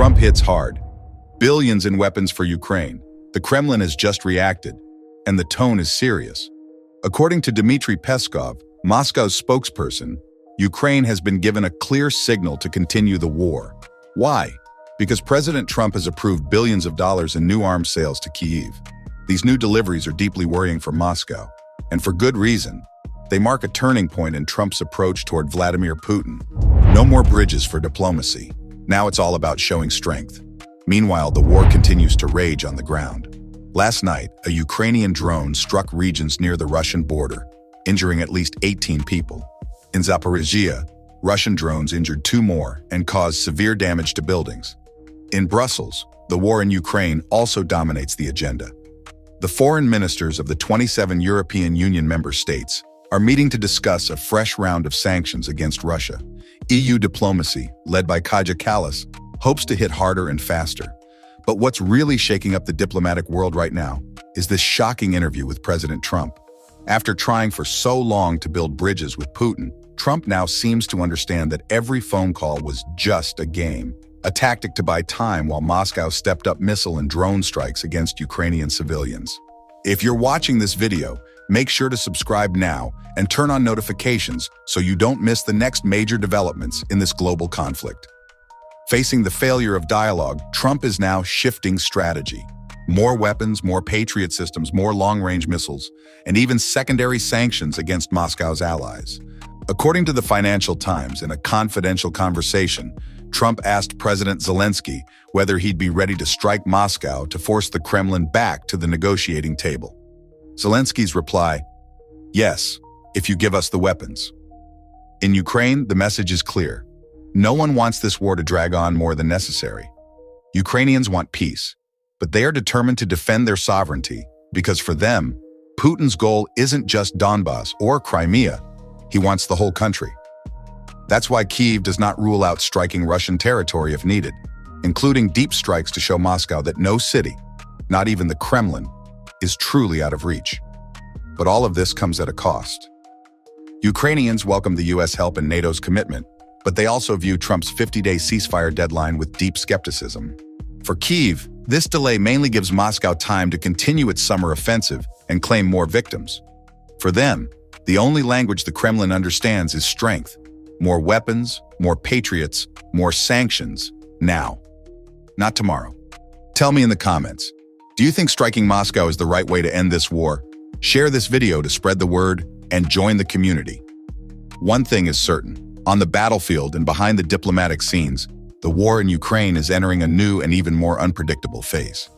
Trump hits hard. Billions in weapons for Ukraine. The Kremlin has just reacted, and the tone is serious. According to Dmitry Peskov, Moscow's spokesperson, Ukraine has been given a clear signal to continue the war. Why? Because President Trump has approved billions of dollars in new arms sales to Kyiv. These new deliveries are deeply worrying for Moscow, and for good reason. They mark a turning point in Trump's approach toward Vladimir Putin. No more bridges for diplomacy. Now it's all about showing strength. Meanwhile, the war continues to rage on the ground. Last night, a Ukrainian drone struck regions near the Russian border, injuring at least 18 people. In Zaporizhia, Russian drones injured 2 more and caused severe damage to buildings. In Brussels, the war in Ukraine also dominates the agenda. The foreign ministers of the 27 European Union member states are meeting to discuss a fresh round of sanctions against Russia. EU diplomacy, led by Kaja Kallas, hopes to hit harder and faster. But what's really shaking up the diplomatic world right now is this shocking interview with President Trump. After trying for so long to build bridges with Putin, Trump now seems to understand that every phone call was just a game, a tactic to buy time while Moscow stepped up missile and drone strikes against Ukrainian civilians. If you're watching this video, make sure to subscribe now and turn on notifications so you don't miss the next major developments in this global conflict. Facing the failure of dialogue, Trump is now shifting strategy. More weapons, more Patriot systems, more long-range missiles, and even secondary sanctions against Moscow's allies. According to the Financial Times, in a confidential conversation, Trump asked President Zelensky whether he'd be ready to strike Moscow to force the Kremlin back to the negotiating table. Zelensky's reply, "Yes, if you give us the weapons." In Ukraine, the message is clear. No one wants this war to drag on more than necessary. Ukrainians want peace, but they are determined to defend their sovereignty because for them, Putin's goal isn't just Donbass or Crimea. He wants the whole country. That's why Kyiv does not rule out striking Russian territory if needed, including deep strikes to show Moscow that no city, not even the Kremlin, is truly out of reach. But all of this comes at a cost. Ukrainians welcome the US help and NATO's commitment, but they also view Trump's 50-day ceasefire deadline with deep skepticism. For Kyiv, this delay mainly gives Moscow time to continue its summer offensive and claim more victims. For them, the only language the Kremlin understands is strength. More weapons, more patriots, more sanctions, now, not tomorrow. Tell me in the comments, do you think striking Moscow is the right way to end this war? Share this video to spread the word and join the community. One thing is certain. On the battlefield and behind the diplomatic scenes, the war in Ukraine is entering a new and even more unpredictable phase.